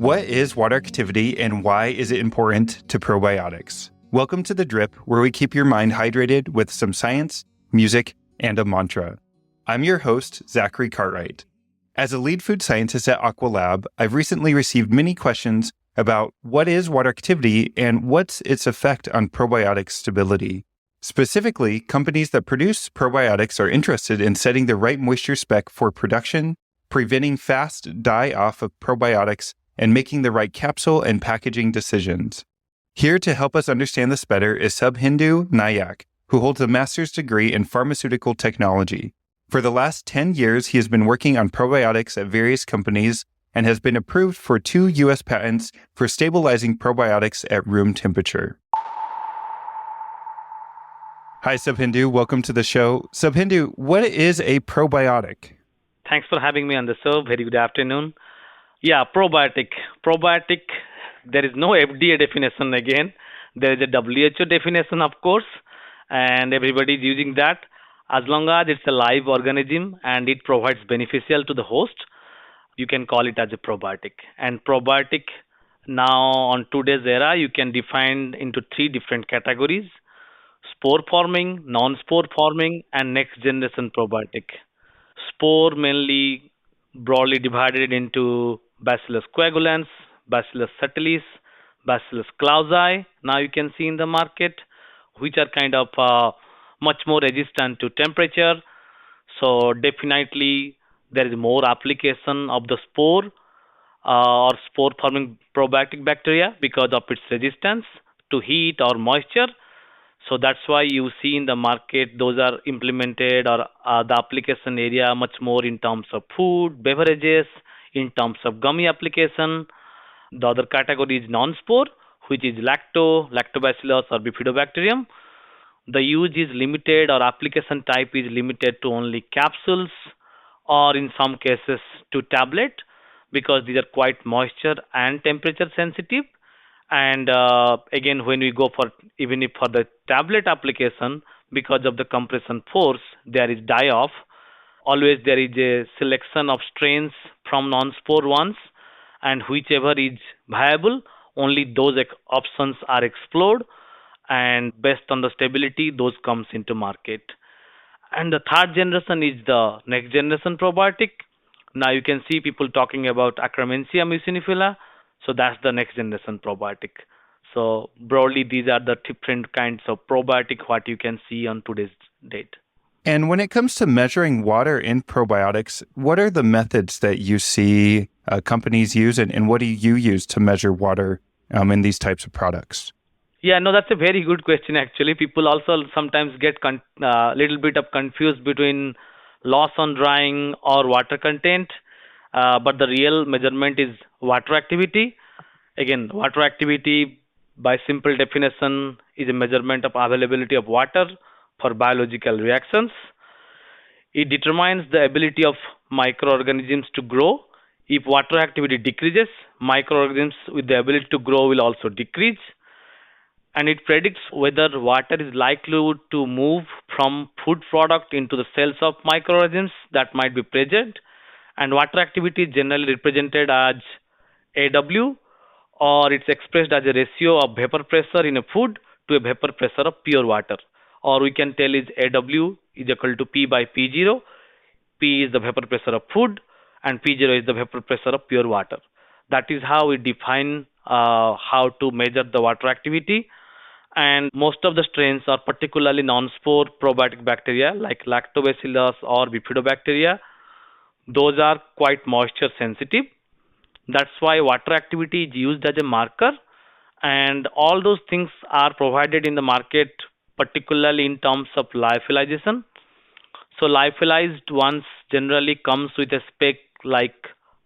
What is water activity and why is it important to probiotics? Welcome to The Drip, where we keep your mind hydrated with some science, music, and a mantra. I'm your host, Zachary Cartwright. As a lead food scientist at AQUALAB, I've recently received many questions about what is water activity and what's its effect on probiotic stability. Specifically, companies that produce probiotics are interested in setting the right moisture spec for production, preventing fast die-off of probiotics, and making the right capsule and packaging decisions. Here to help us understand this better is Subhen Nayak, who holds a master's degree in pharmaceutical technology. For the last 10 years, he has been working on probiotics at various companies and has been approved for 2 U.S. patents for stabilizing probiotics at room temperature. Hi, Subhendu. Welcome to the show. Subhendu, what is a probiotic? Thanks for having me on the show. Very good afternoon. Yeah, probiotic. Probiotic, there is no FDA definition again. There is a WHO definition, of course, and everybody is using that. As long as it's a live organism and it provides beneficial to the host, you can call it as a probiotic. And probiotic now on today's era, you can define into 3 different categories: spore forming, non-spore forming, and next generation probiotic. Spore mainly broadly divided into Bacillus coagulans, Bacillus subtilis, Bacillus clausii. Now you can see in the market, which are kind of much more resistant to temperature. So definitely there is more application of the spore or spore forming probiotic bacteria because of its resistance to heat or moisture. So that's why you see in the market those are implemented or the application area much more in terms of food, beverages, in terms of gummy application. The other category is non-spore, which is lactobacillus or bifidobacterium. The use is limited or application type is limited to only capsules or in some cases to tablet because these are quite moisture and temperature sensitive. And again, when we go for even if for the tablet application, because of the compression force, there is die off. Always there is a selection of strains from non-spore ones, and whichever is viable, only those options are explored, and based on the stability, those comes into market. And the third generation is the next generation probiotic. Now you can see people talking about Akkermansia mucinifila. So that's the next generation probiotic. So broadly, these are the different kinds of probiotic what you can see on today's date. And when it comes to measuring water in probiotics, what are the methods that you see companies use, and what do you use to measure water in these types of products? Yeah, no, that's a very good question actually. People also sometimes get little bit of confused between loss on drying or water content. But the real measurement is water activity. Again, water activity by simple definition is a measurement of availability of water for biological reactions. It determines the ability of microorganisms to grow. If water activity decreases, microorganisms with the ability to grow will also decrease. And it predicts whether water is likely to move from food product into the cells of microorganisms that might be present. And water activity is generally represented as AW, or it's expressed as a ratio of vapor pressure in a food to a vapor pressure of pure water. Or we can tell is AW is equal to P by P0. P is the vapor pressure of food and P0 is the vapor pressure of pure water. That is how we define how to measure the water activity. And most of the strains are particularly non-spore probiotic bacteria like lactobacillus or bifidobacteria. Those are quite moisture sensitive. That's why water activity is used as a marker, and all those things are provided in the market, particularly in terms of lyophilization. So lyophilized ones generally comes with a spec like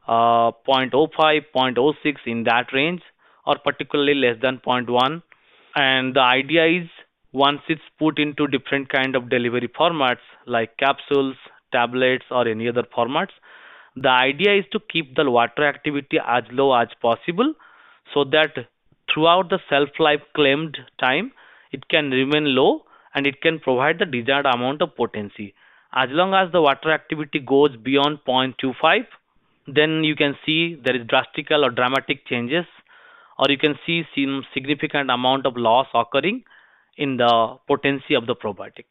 0.05, 0.06 in that range, or particularly less than 0.1. And the idea is once it's put into different kind of delivery formats like capsules, tablets, or any other formats, the idea is to keep the water activity as low as possible so that throughout the shelf life claimed time, it can remain low and it can provide the desired amount of potency. As long as the water activity goes beyond 0.25, then you can see there is drastical or dramatic changes, or you can see some significant amount of loss occurring in the potency of the probiotic.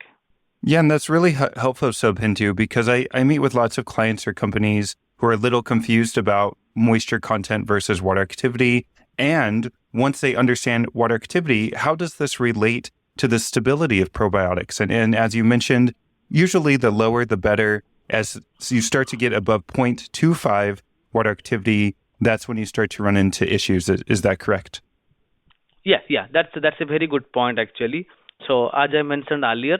Yeah, and that's really helpful, Subhen, too, because I meet with lots of clients or companies who are a little confused about moisture content versus water activity. And once they understand water activity, how does this relate to the stability of probiotics? And as you mentioned, usually the lower the better. As you start to get above 0.25 water activity, that's when you start to run into issues. Is that correct? Yeah, that's a very good point actually. So as I mentioned earlier,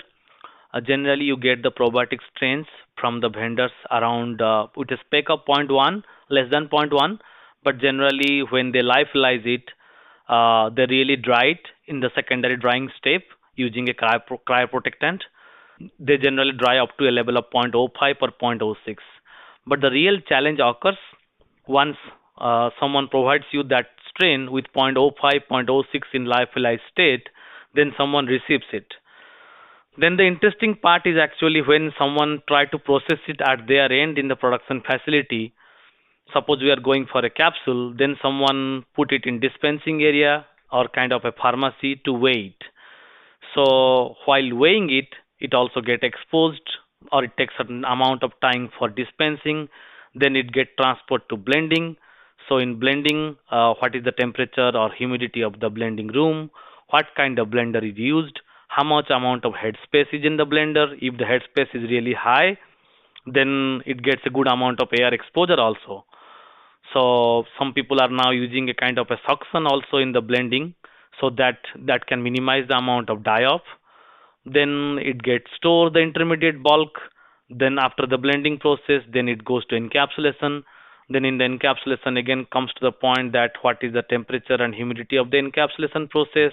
generally you get the probiotic strains from the vendors around with a spec of zero point 0.1, less than zero point 0.1, but generally when they lyophilize it, they really dry it in the secondary drying step using a cryoprotectant. They generally dry up to a level of 0.05 or 0.06. But the real challenge occurs once someone provides you that strain with 0.05, 0.06 in lyophilized state, then someone receives it. Then the interesting part is actually when someone try to process it at their end in the production facility. Suppose we are going for a capsule, then someone put it in dispensing area or kind of a pharmacy to weigh it. So while weighing it, it also get exposed or it takes certain amount of time for dispensing. Then it get transferred to blending. So in blending, what is the temperature or humidity of the blending room? What kind of blender is used? How much amount of headspace is in the blender? If the headspace is really high, then it gets a good amount of air exposure also. So some people are now using a kind of a suction also in the blending, so that can minimize the amount of die off. Then it gets stored the intermediate bulk. Then after the blending process, then it goes to encapsulation. Then in the encapsulation again comes to the point that what is the temperature and humidity of the encapsulation process.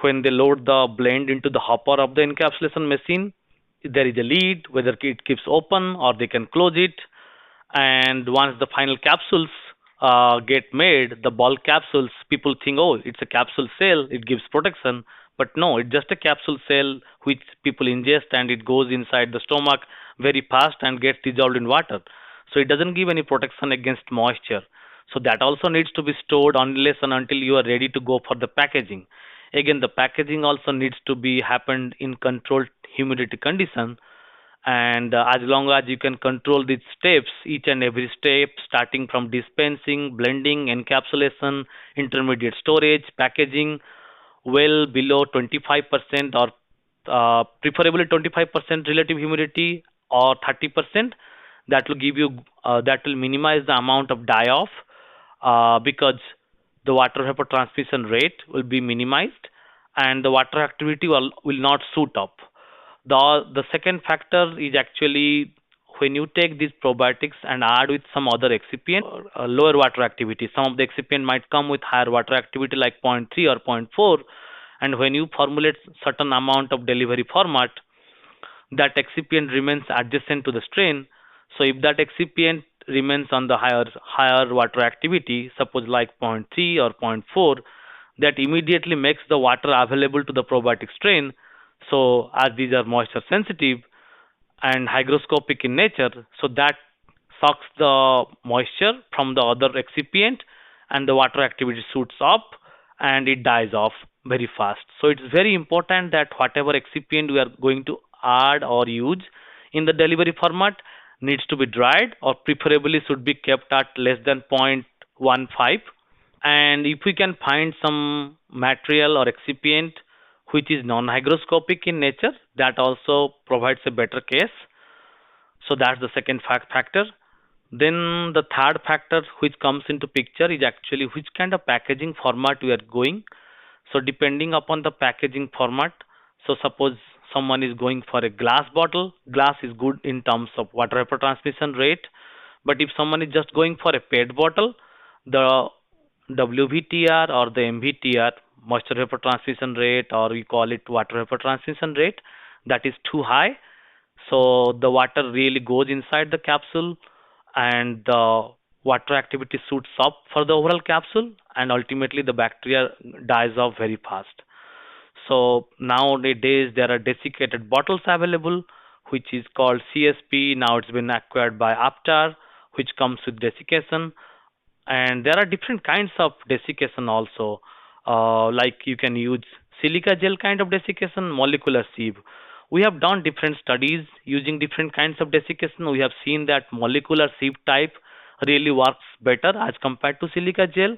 When they load the blend into the hopper of the encapsulation machine, there is a lid, whether it keeps open or they can close it. And once the final capsules get made, the bulk capsules, people think, oh, it's a capsule cell, it gives protection. But no, it's just a capsule cell which people ingest and it goes inside the stomach very fast and gets dissolved in water. So it doesn't give any protection against moisture. So that also needs to be stored unless and until you are ready to go for the packaging. Again, the packaging also needs to be happened in controlled humidity condition, and as long as you can control these steps, each and every step starting from dispensing, blending, encapsulation, intermediate storage, packaging, well below 25% or preferably 25% relative humidity or 30%, that will give you that will minimize the amount of die off because the water vapor transmission rate will be minimized and the water activity will not shoot up. The second factor is actually when you take these probiotics and add with some other excipient, lower water activity. Some of the excipient might come with higher water activity like zero point 0.3 or zero point 0.4, and when you formulate certain amount of delivery format, that excipient remains adjacent to the strain. So if that excipient remains on the higher water activity, suppose like zero point 0.3 or zero point 0.4, that immediately makes the water available to the probiotic strain. So as these are moisture sensitive and hygroscopic in nature, so that sucks the moisture from the other excipient and the water activity shoots up and it dies off very fast. So it's very important that whatever excipient we are going to add or use in the delivery format needs to be dried or preferably should be kept at less than 0.15. And if we can find some material or excipient which is non-hygroscopic in nature, that also provides a better case. So that's the second factor. Then the third factor which comes into picture is actually which kind of packaging format we are going. So depending upon the packaging format, so suppose someone is going for a glass bottle, glass is good in terms of water vapor transmission rate. But if someone is just going for a PET bottle, the WVTR or the MVTR, moisture vapor transmission rate, or we call it water vapor transmission rate, that is too high. So the water really goes inside the capsule and the water activity shoots up for the overall capsule and ultimately the bacteria dies off very fast. So nowadays there are desiccated bottles available, which is called CSP. Now it's been acquired by Aptar, which comes with desiccation. And there are different kinds of desiccation also. Like you can use silica gel kind of desiccation, molecular sieve. We have done different studies using different kinds of desiccation. We have seen that molecular sieve type really works better as compared to silica gel.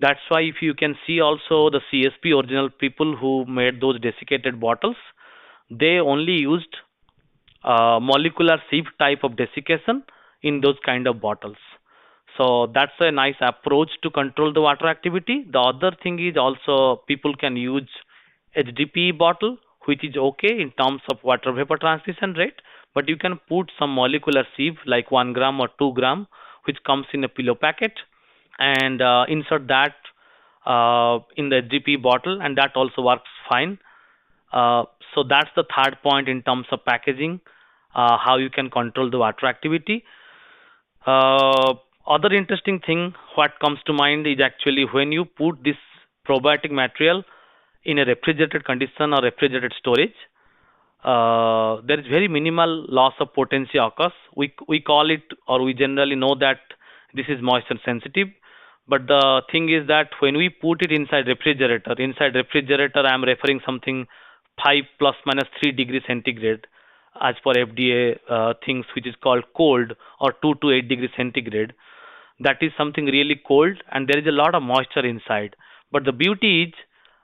That's why if you can see also the CSP original people who made those desiccated bottles, they only used molecular sieve type of desiccation in those kind of bottles. So that's a nice approach to control the water activity. The other thing is also people can use HDPE bottle, which is okay in terms of water vapor transmission rate, but you can put some molecular sieve like 1 gram or 2 gram, which comes in a pillow packet, and insert that in the HDPE bottle, and that also works fine. So that's the third point in terms of packaging, how you can control the water activity. Uh, Other interesting thing what comes to mind is actually when you put this probiotic material in a refrigerated condition or refrigerated storage, there is very minimal loss of potency occurs. We call it, or we generally know that this is moisture sensitive. But the thing is that when we put it inside refrigerator, I am referring something 5 plus minus 3 degrees centigrade as per FDA things, which is called cold, or 2 to 8 degrees centigrade. That is something really cold, and there is a lot of moisture inside. But the beauty is,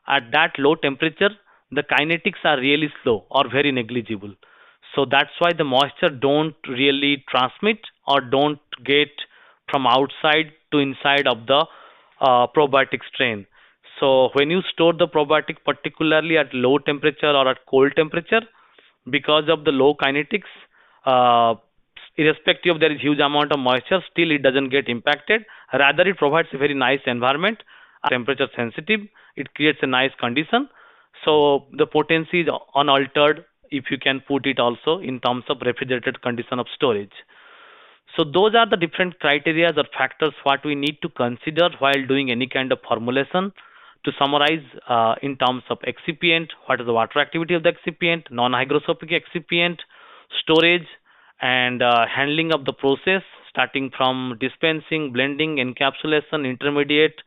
at that low temperature, the kinetics are really slow or very negligible. So that's why the moisture don't really transmit or don't get from outside to inside of the probiotic strain. So when you store the probiotic, particularly at low temperature or at cold temperature, because of the low kinetics, uh, irrespective of there is huge amount of moisture, still it doesn't get impacted. Rather, it provides a very nice environment, temperature sensitive. It creates a nice condition. So the potency is unaltered if you can put it also in terms of refrigerated condition of storage. So those are the different criteria or factors what we need to consider while doing any kind of formulation. To summarize, in terms of excipient, what is the water activity of the excipient, non-hygroscopic excipient, storage, and handling of the process, starting from dispensing, blending, encapsulation, intermediate,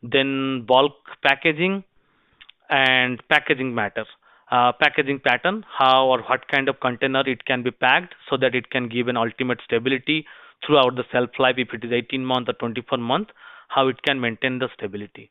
then bulk packaging, and packaging matter. Packaging pattern, how or what kind of container it can be packed so that it can give an ultimate stability throughout the shelf life. If it is 18 month or 24 month, how it can maintain the stability.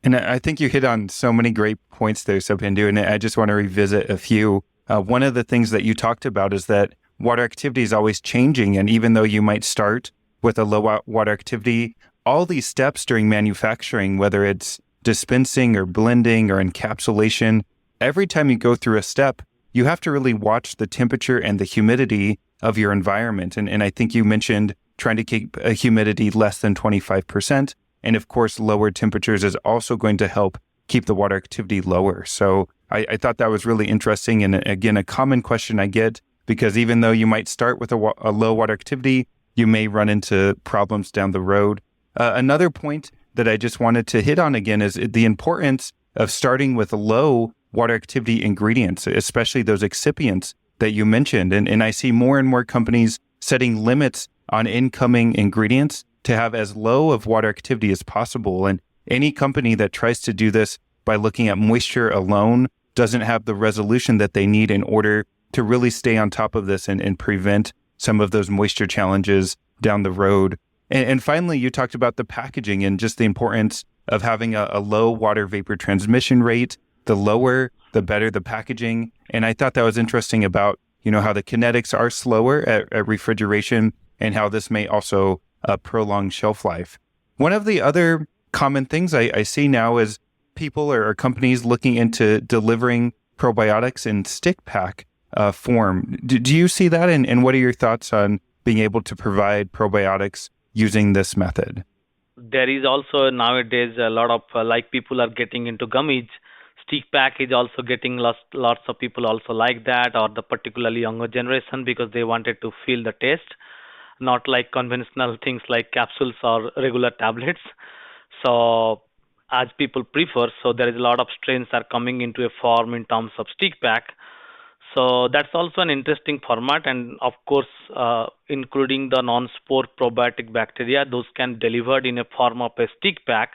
And I think you hit on so many great points there, Subhendu, and I just want to revisit a few. One of the things that you talked about is that water activity is always changing. And even though you might start with a low water activity, all these steps during manufacturing, whether it's dispensing or blending or encapsulation, every time you go through a step, you have to really watch the temperature and the humidity of your environment. And I think you mentioned trying to keep a humidity less than 25%. And of course, lower temperatures is also going to help keep the water activity lower. So I thought that was really interesting. And again, a common question I get, because even though you might start with a low water activity, you may run into problems down the road. Another point that I just wanted to hit on again is the importance of starting with low water activity ingredients, especially those excipients that you mentioned. And I see more and more companies setting limits on incoming ingredients to have as low of water activity as possible. And any company that tries to do this by looking at moisture alone doesn't have the resolution that they need in order to really stay on top of this and prevent some of those moisture challenges down the road. And finally, you talked about the packaging and just the importance of having a low water vapor transmission rate. The lower, the better the packaging. And I thought that was interesting about, how the kinetics are slower at refrigeration and how this may also prolong shelf life. One of the other common things I see now is people or companies looking into delivering probiotics in stick pack form. Do you see that? And what are your thoughts on being able to provide probiotics using this method? There is also nowadays a lot of like people are getting into gummies. Stick pack is also getting lots of people also like that, or the particularly younger generation, because they wanted to feel the taste, not like conventional things like capsules or regular tablets. So as people prefer, so there is a lot of strains are coming into a form in terms of stick pack. So that's also an interesting format, and of course, including the non-spore probiotic bacteria, those can delivered in a form of a stick pack.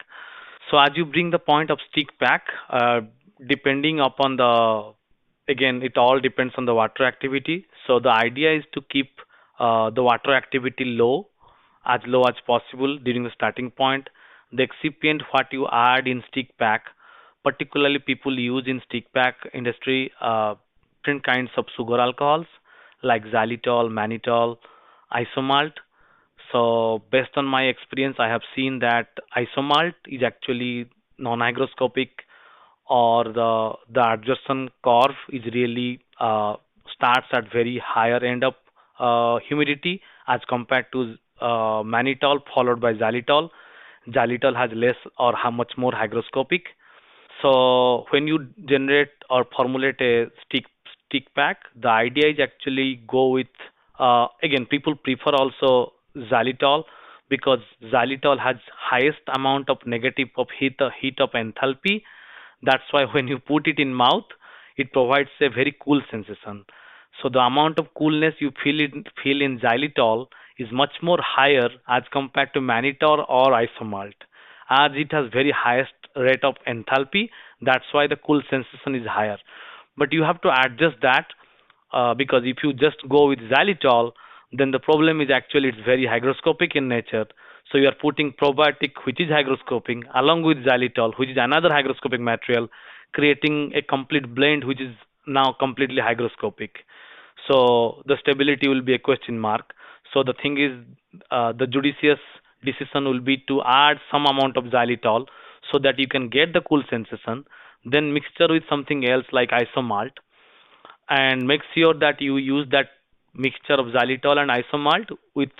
So as you bring the point of stick pack, depending upon the, again, it all depends on the water activity. So the idea is to keep the water activity low as possible during the starting point. The excipient what you add in stick pack, particularly people use in stick pack industry different kinds of sugar alcohols like xylitol, mannitol, isomalt. So based on my experience, I have seen that isomalt is actually non-hygroscopic, or the adjustment curve is really starts at very higher end of humidity as compared to mannitol followed by xylitol. Xylitol has less or how much more hygroscopic. So when you generate or formulate a stick pack, the idea is actually go with again people prefer also xylitol because xylitol has highest amount of negative of heat of enthalpy. That's why when you put it in mouth, it provides a very cool sensation. So the amount of coolness you feel in xylitol is much more higher as compared to mannitol or isomalt, as it has very highest rate of enthalpy. That's why the cool sensation is higher. But you have to adjust that because if you just go with xylitol, then the problem is actually it's very hygroscopic in nature. So you are putting probiotic, which is hygroscopic, along with xylitol, which is another hygroscopic material, creating a complete blend, which is now completely hygroscopic. So the stability will be a question mark. So the thing is, the judicious decision will be to add some amount of xylitol so that you can get the cool sensation. Then mixture with something else like isomalt, and make sure that you use that mixture of xylitol and isomalt with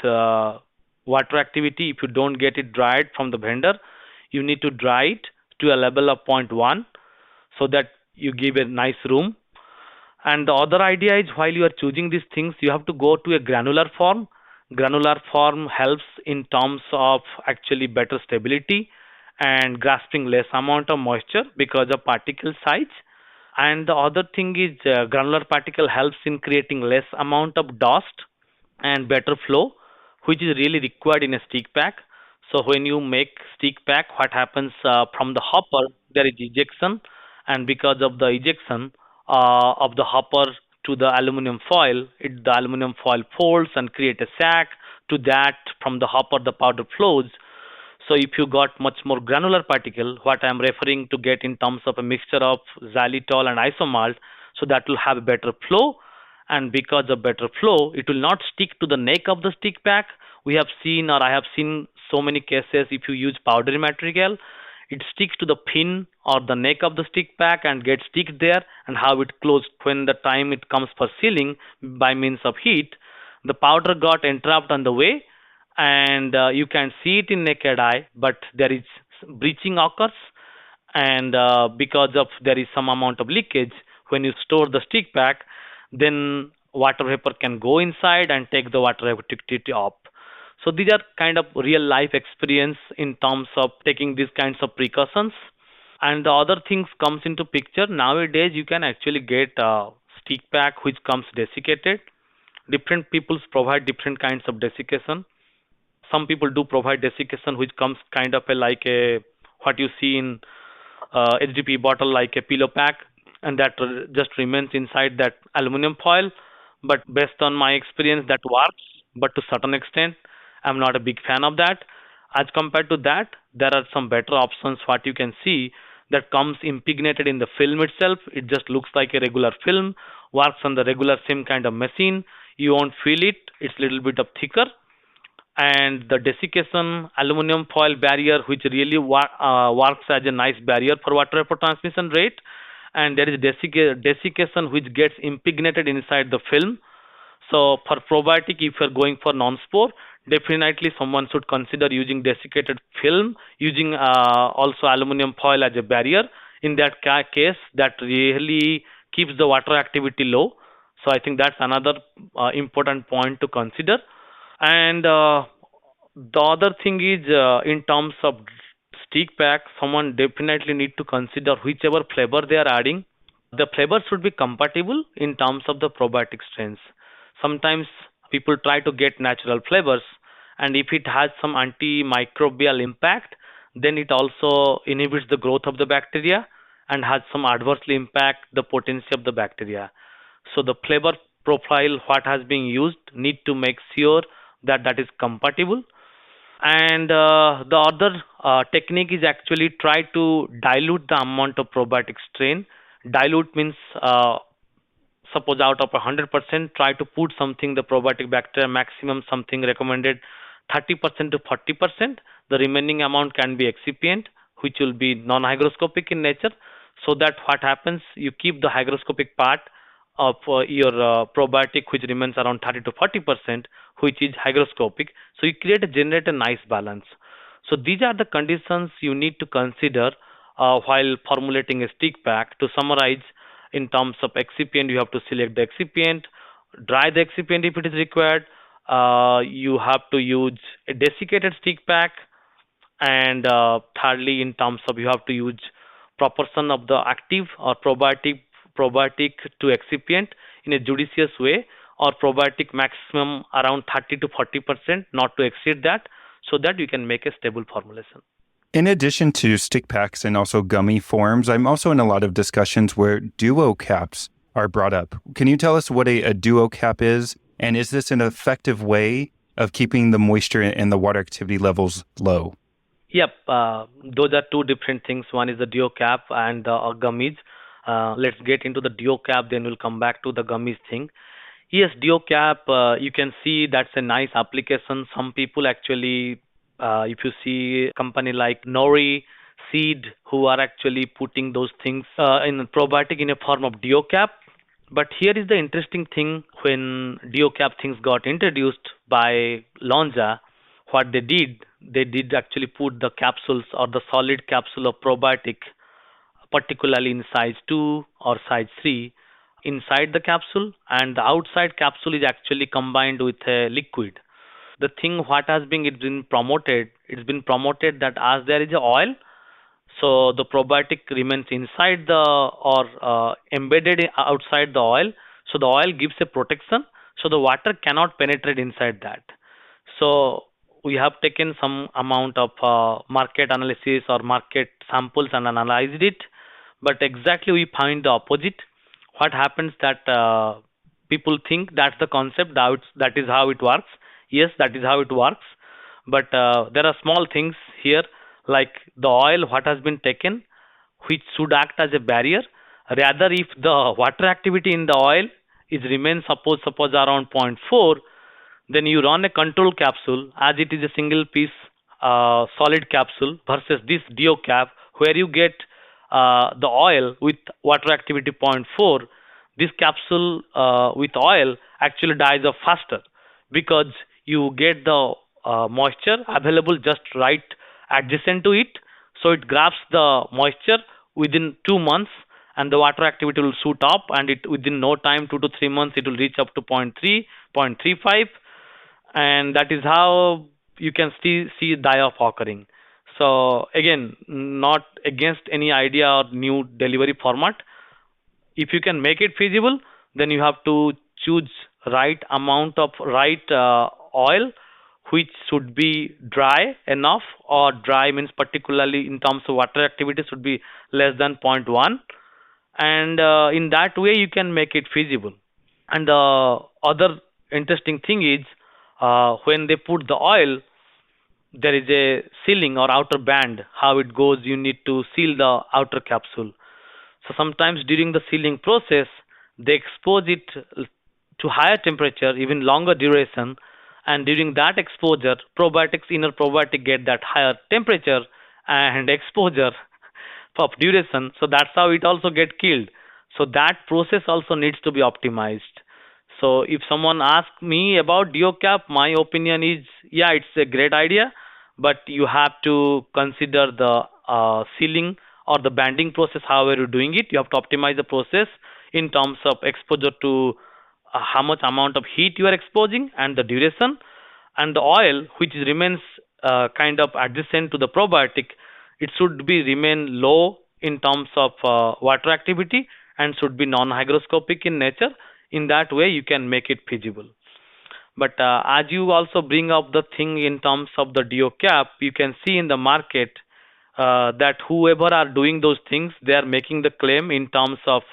water activity. If you don't get it dried from the vendor, you need to dry it to a level of zero point 0.1 so that you give a nice room. And the other idea is while you are choosing these things, you have to go to a granular form. Granular form helps in terms of actually better stability and grasping less amount of moisture because of particle size. And the other thing is granular particle helps in creating less amount of dust and better flow, which is really required in a stick pack. So when you make stick pack, what happens from the hopper, there is ejection, and because of the ejection of the hopper to the aluminum foil, the aluminum foil folds and create a sac. To that, from the hopper, the powder flows. So if you got much more granular particle, what I am referring to get in terms of a mixture of xylitol and isomalt, so that will have a better flow, and because of better flow, it will not stick to the neck of the stick pack. We have seen, or I have seen so many cases, if you use powdery material, it sticks to the pin or the neck of the stick pack and gets stick there, and how it closed when the time it comes for sealing by means of heat, the powder got entrapped on the way, and you can see it in naked eye, but there is breaching occurs, and because of there is some amount of leakage when you store the stick pack, then water vapor can go inside and take the water activity up. So these are kind of real life experience in terms of taking these kinds of precautions. And the other things comes into picture. Nowadays you can actually get a stick pack which comes desiccated. Different peoples provide different kinds of desiccation. Some people do provide desiccation which comes kind of a like a what you see in HDP bottle, like a pillow pack, and that just remains inside that aluminum foil. But based on my experience, that works, but to certain extent, I'm not a big fan of that. As compared to that, there are some better options. What you can see that comes impregnated in the film itself. It just looks like a regular film, works on the regular same kind of machine. You won't feel it. It's a little bit of thicker, and the desiccation aluminum foil barrier, which really works as a nice barrier for water vapor transmission rate, and there is desiccation which gets impregnated inside the film. So for probiotic, if you're going for non-spore, definitely someone should consider using desiccated film, using also aluminum foil as a barrier. In that case, that really keeps the water activity low. So I think that's another important point to consider. And the other thing is in terms of stick pack, someone definitely need to consider whichever flavor they are adding. The flavor should be compatible in terms of the probiotic strains. Sometimes people try to get natural flavors, and if it has some antimicrobial impact, then it also inhibits the growth of the bacteria and has some adversely impact the potency of the bacteria. So the flavor profile what has been used need to make sure that that is compatible. And the other technique is actually try to dilute the amount of probiotic strain. Dilute means suppose out of 100% try to put something the probiotic bacteria maximum something recommended 30% to 40%. The remaining amount can be excipient, which will be non-hygroscopic in nature, so that what happens, you keep the hygroscopic part of your probiotic which remains around 30 to 40%, which is hygroscopic. So you generate a nice balance. So these are the conditions you need to consider while formulating a stick pack. To summarize, in terms of excipient, you have to select the excipient, dry the excipient if it is required. You have to use a desiccated stick pack, and thirdly, in terms of you have to use proportion of the active or probiotic to excipient in a judicious way, or probiotic maximum around 30 to 40%, not to exceed that, so that you can make a stable formulation. In addition to stick packs and also gummy forms, I'm also in a lot of discussions where duo caps are brought up. Can you tell us what a duo cap is? And is this an effective way of keeping the moisture and the water activity levels low? Yep, those are two different things. One is the duo cap and the gummies. Let's get into the duo cap, then we'll come back to the gummies thing. Yes, duo cap, you can see that's a nice application. Some people actually, if you see a company like Nori, Seed, who are actually putting those things in probiotic in a form of duo cap. But here is the interesting thing: when duo cap things got introduced by Lonza, what they did actually put the capsules or the solid capsule of probiotic, particularly in size 2 or size 3, inside the capsule, and the outside capsule is actually combined with a liquid. The thing what has been it's been promoted that as there is a oil, so the probiotic remains inside the or embedded outside the oil. So the oil gives a protection, so the water cannot penetrate inside that. So we have taken some amount of market analysis or market samples and analyzed it, but exactly we find the opposite. What happens that people think that's the concept, that is how it works. Yes, that is how it works, but there are small things here, like the oil what has been taken, which should act as a barrier. Rather, if the water activity in the oil is remains suppose around zero point 0.4, then you run a control capsule as it is a single piece solid capsule versus this duo cap where you get the oil with water activity zero point 0.4. This capsule with oil actually dies off faster because you get the moisture available just right adjacent to it. So it grabs the moisture within 2 months, and the water activity will shoot up, and it within no time, 2 to 3 months, it will reach up to 0.3, 0.35, and that is how you can see die-off occurring. So again, not against any idea or new delivery format. If you can make it feasible, then you have to choose right amount of right oil, which should be dry enough, or dry means particularly in terms of water activity should be less than zero point 0.1, and in that way you can make it feasible. And the other interesting thing is when they put the oil, there is a sealing or outer band. How it goes, you need to seal the outer capsule. So sometimes during the sealing process, they expose it to higher temperature, even longer duration, and during that exposure, inner probiotic get that higher temperature and exposure of duration. So that's how it also get killed. So that process also needs to be optimized. So if someone asks me about DeoCap, my opinion is, yeah, it's a great idea, but you have to consider the sealing or the banding process, however you're doing it. You have to optimize the process in terms of exposure to how much amount of heat you are exposing and the duration. And the oil, which remains kind of adjacent to the probiotic, it should be remain low in terms of water activity and should be non-hygroscopic in nature. In that way, you can make it feasible. But as you also bring up the thing in terms of the DO cap, you can see in the market that whoever are doing those things, they are making the claim in terms of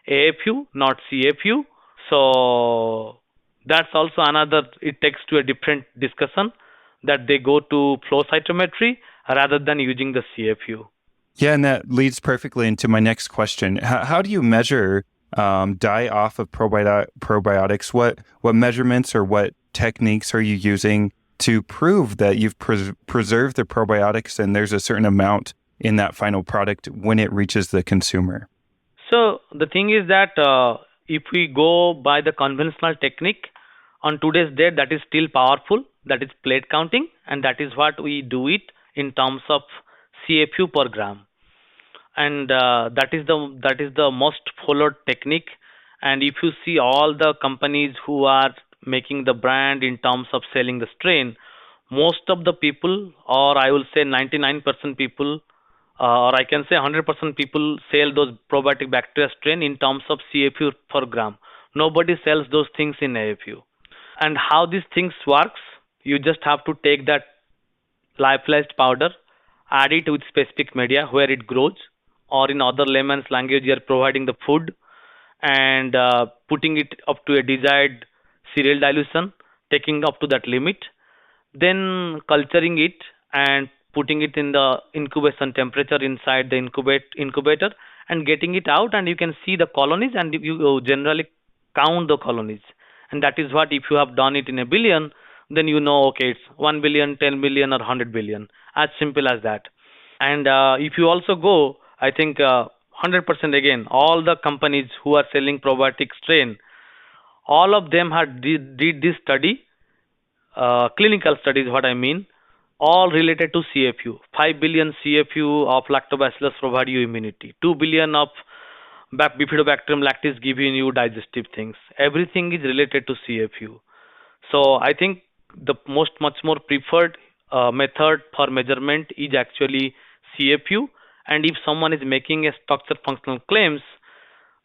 AFU, not CFU. So that's also another, it takes to a different discussion that they go to flow cytometry rather than using the CFU. Yeah, and that leads perfectly into my next question. How do you measure die off of probiotics? What measurements or what techniques are you using to prove that you've preserved the probiotics and there's a certain amount in that final product when it reaches the consumer? So the thing is that if we go by the conventional technique on today's date, that is still powerful. That is plate counting, and that is what we do it in terms of CFU per gram. And that is the most followed technique. And if you see all the companies who are making the brand in terms of selling the strain, most of the people, or I will say 99% people, or I can say 100% people sell those probiotic bacteria strain in terms of CFU per gram. Nobody sells those things in AFU. And how these things works, you just have to take that lyophilized powder, add it with specific media where it grows, or in other layman's language, you are providing the food and putting it up to a desired cereal dilution, taking up to that limit, then culturing it and putting it in the incubation temperature inside the incubator and getting it out, and you can see the colonies, and you generally count the colonies. And that is what, if you have done it in a billion, then you know, okay, it's 1 billion, 10 billion, or 100 billion, as simple as that. And if you also go, I think 100% again, all the companies who are selling probiotic strain, all of them had did this study, clinical studies, what I mean, all related to CFU. 5 billion CFU of lactobacillus provide you immunity. 2 billion of bifidobacterium lactis give you digestive things. Everything is related to CFU. So I think the much more preferred method for measurement is actually CFU. And if someone is making a structure functional claims,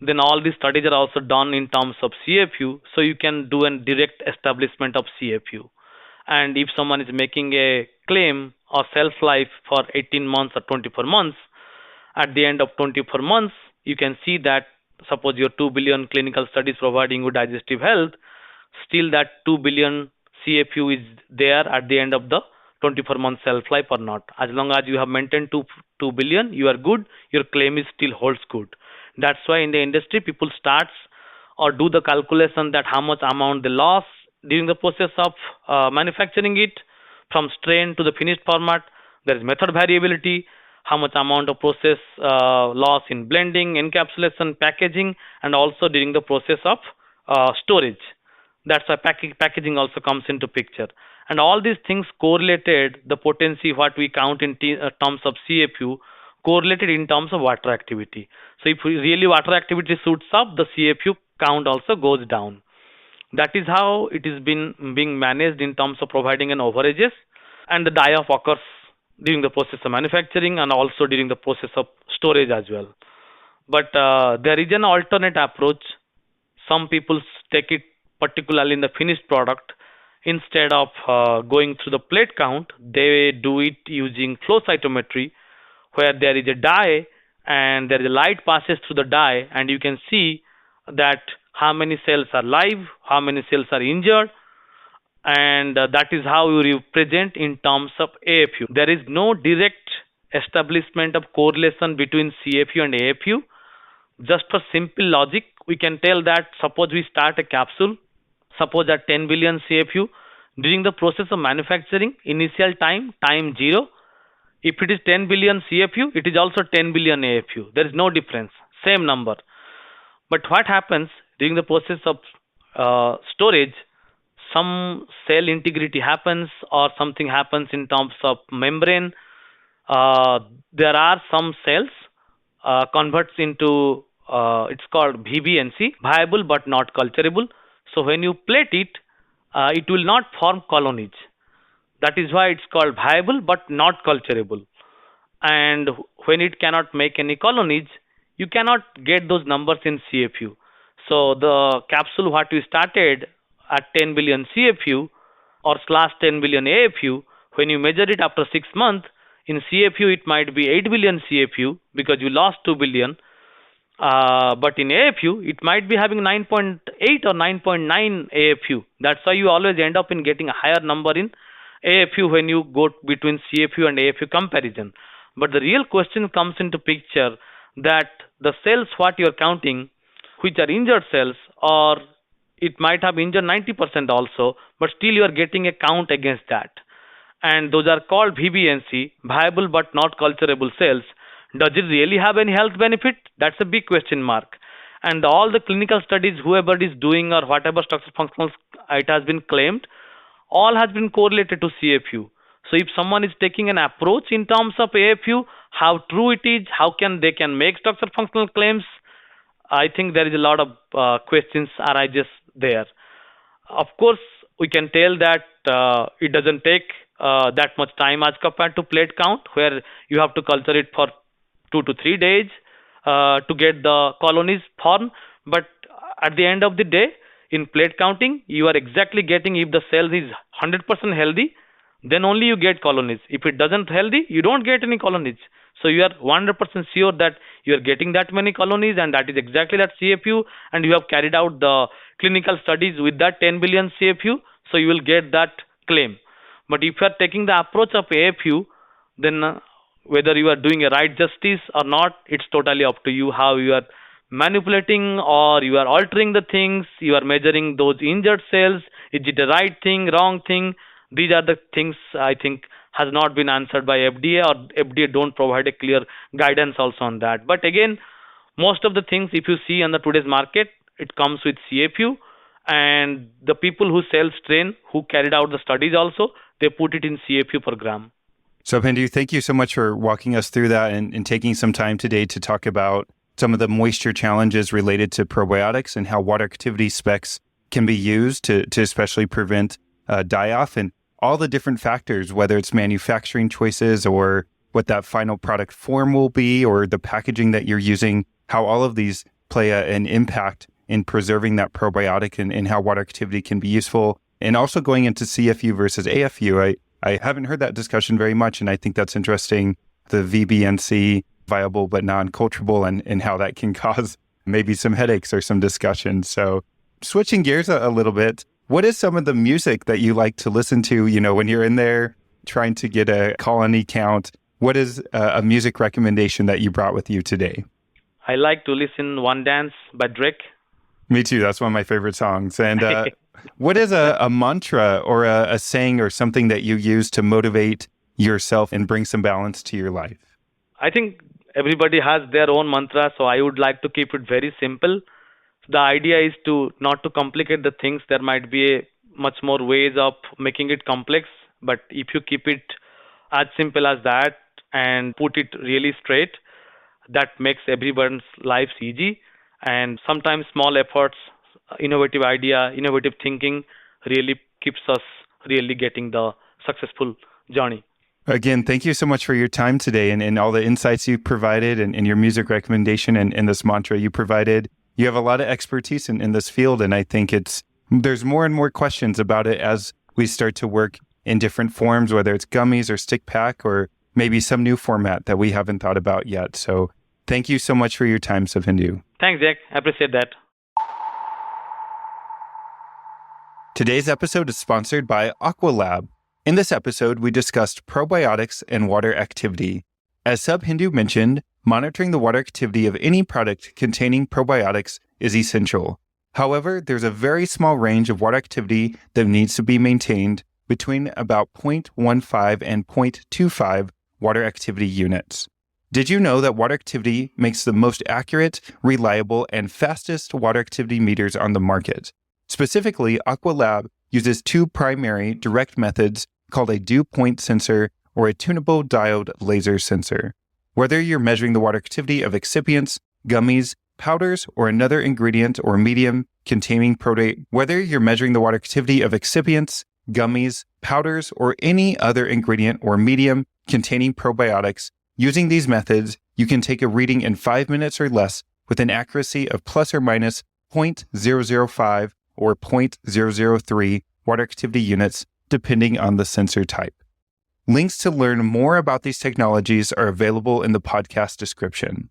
then all these studies are also done in terms of CFU, so you can do a direct establishment of CFU. And if someone is making a claim or shelf life for 18 months or 24 months, at the end of 24 months, you can see that suppose your 2 billion clinical studies providing you digestive health, still that 2 billion CFU is there at the end of the 24-month shelf life or not. As long as you have maintained 2 billion, you are good. Your claim is still holds good. That's why in the industry, people starts or do the calculation that how much amount they lost during the process of manufacturing it from strain to the finished format. There is method variability, how much amount of process loss in blending, encapsulation, packaging, and also during the process of storage. That's why packaging also comes into picture. And all these things correlated, the potency, what we count in terms of CFU, correlated in terms of water activity. So if really water activity shoots up, the CFU count also goes down. That is how it is being managed in terms of providing an overages, and the die off occurs during the process of manufacturing and also during the process of storage as well. But there is an alternate approach. Some people take it particularly in the finished product. Instead of going through the plate count, they do it using flow cytometry, where there is a dye and there is a light passes through the dye, and you can see that how many cells are live, how many cells are injured, and that is how you represent in terms of AFU. There is no direct establishment of correlation between CFU and AFU. Just for simple logic, we can tell that suppose we start a capsule, suppose at 10 billion CFU, during the process of manufacturing, initial time 0, if it is 10 billion CFU, it is also 10 billion AFU. There is no difference, same number. But what happens during the process of storage, some cell integrity happens or something happens in terms of membrane. There are some cells converts into, it's called VBNC, viable but not culturable. So when you plate it, it will not form colonies. That is why it's called viable but not culturable. And when it cannot make any colonies, you cannot get those numbers in CFU. So the capsule what we started at 10 billion CFU or slash 10 billion AFU, when you measure it after 6 months, in CFU it might be 8 billion CFU because you lost 2 billion. But in AFU, it might be having 9.8 or 9.9 AFU. That's why you always end up in getting a higher number in AFU when you go between CFU and AFU comparison. But the real question comes into picture that the cells what you are counting, which are injured cells, or it might have injured 90% also, but still you are getting a count against that. And those are called VBNC, viable but not culturable cells. Does it really have any health benefit? That's a big question mark. And all the clinical studies, whoever is doing or whatever structure functional it has been claimed, all has been correlated to CFU. So if someone is taking an approach in terms of AFU, how true it is, how can they can make structure functional claims, I think there is a lot of questions arises there. Of course, we can tell that it doesn't take that much time as compared to plate count, where you have to culture it for 2 to 3 days to get the colonies formed. But at the end of the day, in plate counting, you are exactly getting if the cell is 100% healthy, then only you get colonies. If it doesn't healthy, you don't get any colonies. So you are 100% sure that you are getting that many colonies, and that is exactly that CFU, and you have carried out the clinical studies with that 10 billion CFU, so you will get that claim. But if you are taking the approach of AFU, then whether you are doing a right justice or not, it's totally up to you how you are manipulating or you are altering the things, you are measuring those injured cells. Is it the right thing, wrong thing? These are the things I think has not been answered by FDA, or FDA don't provide a clear guidance also on that. But again, most of the things if you see on the today's market, it comes with CFU, and the people who sell strain, who carried out the studies also, they put it in CFU per gram. Subhen, thank you so much for walking us through that and taking some time today to talk about some of the moisture challenges related to probiotics and how water activity specs can be used to especially prevent die-off, and all the different factors, whether it's manufacturing choices or what that final product form will be or the packaging that you're using, how all of these play an impact in preserving that probiotic and how water activity can be useful. And also going into CFU versus AFU, I haven't heard that discussion very much, and I think that's interesting, the VBNC, viable but non-culturable, and how that can cause maybe some headaches or some discussion. So switching gears a little bit, what is some of the music that you like to listen to, when you're in there trying to get a colony count? What is a music recommendation that you brought with you today? I like to listen One Dance by Drake. Me too. That's one of my favorite songs. And what is a mantra or a saying or something that you use to motivate yourself and bring some balance to your life? I think everybody has their own mantra, so I would like to keep it very simple. The idea is not to complicate the things. There might be much more ways of making it complex, but if you keep it as simple as that and put it really straight, that makes everyone's lives easy. And sometimes small efforts, innovative idea, innovative thinking really keeps us really getting the successful journey. Again, thank you so much for your time today and all the insights you provided and your music recommendation and this mantra you provided. You have a lot of expertise in this field, and I think there's more and more questions about it as we start to work in different forms, whether it's gummies or stick pack or maybe some new format that we haven't thought about yet. So thank you so much for your time, Subhen. Thanks, Jack. I appreciate that. Today's episode is sponsored by AQUALAB. In this episode, we discussed probiotics and water activity. As Subhen mentioned, monitoring the water activity of any product containing probiotics is essential. However, there's a very small range of water activity that needs to be maintained between about 0.15 and 0.25 water activity units. Did you know that water activity makes the most accurate, reliable, and fastest water activity meters on the market? Specifically, AQUALAB uses two primary direct methods called a dew point sensor or a tunable diode laser sensor. Whether you're measuring the water activity of excipients, gummies, powders, or another ingredient or medium containing whether you're measuring the water activity of excipients, gummies, powders, or any other ingredient or medium containing probiotics, Using these methods, you can take a reading in 5 minutes or less with an accuracy of plus or minus 0.005 or 0.003 water activity units, depending on the sensor type. Links to learn more about these technologies are available in the podcast description.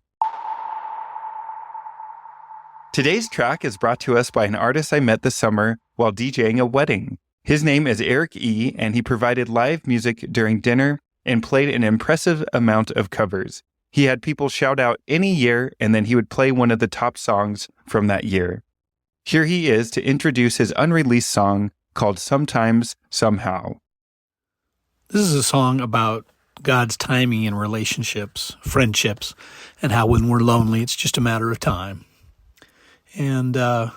Today's track is brought to us by an artist I met this summer while DJing a wedding. His name is Eric E., and he provided live music during dinner and played an impressive amount of covers. He had people shout out any year, and then he would play one of the top songs from that year. Here he is to introduce his unreleased song called Sometimes, Somehow. This is a song about God's timing in relationships, friendships, and how when we're lonely, it's just a matter of time. And a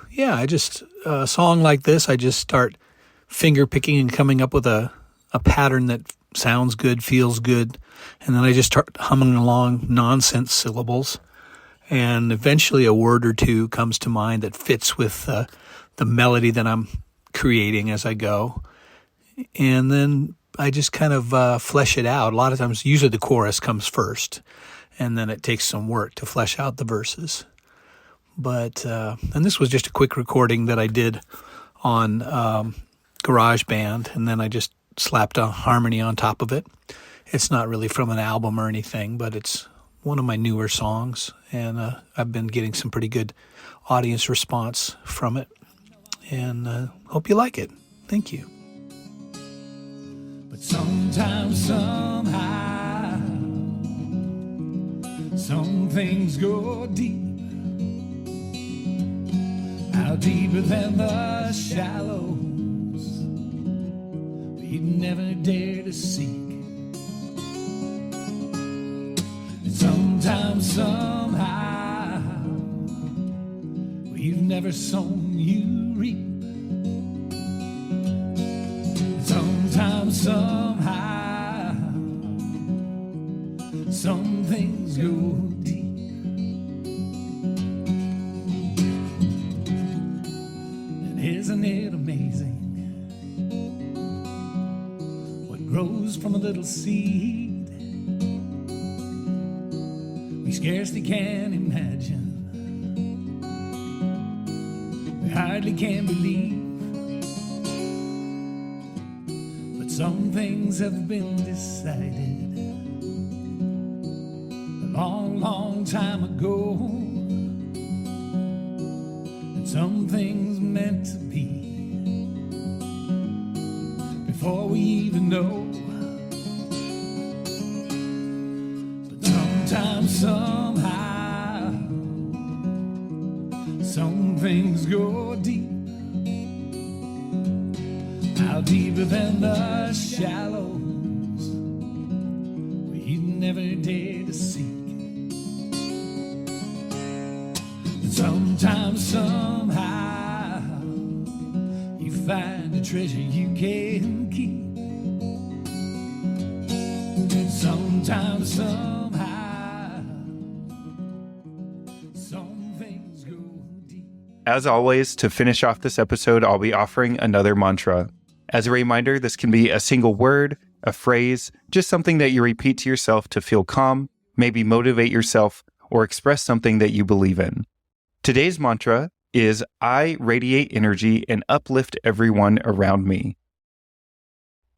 song like this, I just start finger picking and coming up with a pattern that sounds good, feels good, and then I just start humming along nonsense syllables, and eventually a word or two comes to mind that fits with the melody that I'm creating as I go, and then I just kind of flesh it out. A lot of times, usually the chorus comes first, and then it takes some work to flesh out the verses. But and this was just a quick recording that I did on GarageBand, and then I just slapped a harmony on top of it. It's not really from an album or anything, but it's one of my newer songs, and I've been getting some pretty good audience response from it, and hope you like it. Thank you. But sometimes, somehow, some things go deep, out deeper than the shallows we'd never dare to seek. And sometimes, somehow, we've never sown, you reap. Sometimes, somehow, some things go deep. And isn't it amazing what grows from a little seed? We scarcely can imagine, we hardly can believe. Some things have been decided a long, long time ago, and some things meant to be before we even know. But sometimes, somehow, some things go deep, out deeper than the shallows we'd never dare to seek. And sometimes, somehow, you find a treasure you can keep. Sometimes, somehow, some things go deep. As always, to finish off this episode, I'll be offering another mantra. As a reminder, this can be a single word, a phrase, just something that you repeat to yourself to feel calm, maybe motivate yourself, or express something that you believe in. Today's mantra is, I radiate energy and uplift everyone around me.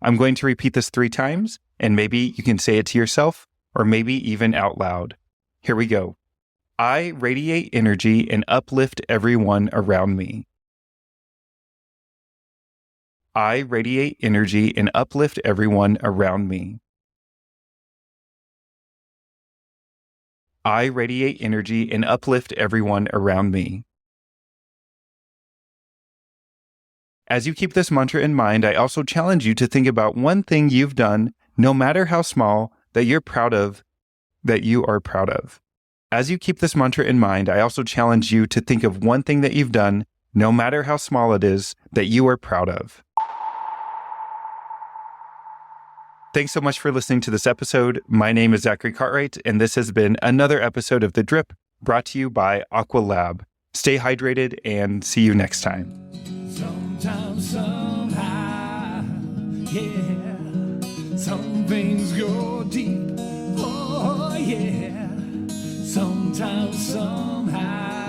I'm going to repeat this 3 times, and maybe you can say it to yourself, or maybe even out loud. Here we go. I radiate energy and uplift everyone around me. I radiate energy and uplift everyone around me. I radiate energy and uplift everyone around me. As you keep this mantra in mind, I also challenge you to think about one thing you've done, no matter how small, that you're proud of, that you are proud of. As you keep this mantra in mind, I also challenge you to think of one thing that you've done, no matter how small it is, that you are proud of. Thanks so much for listening to this episode. My name is Zachary Cartwright, and this has been another episode of The Drip, brought to you by AQUALAB. Stay hydrated, and see you next time. Sometimes, somehow, yeah, some things go deep. Oh, yeah. Sometimes, somehow.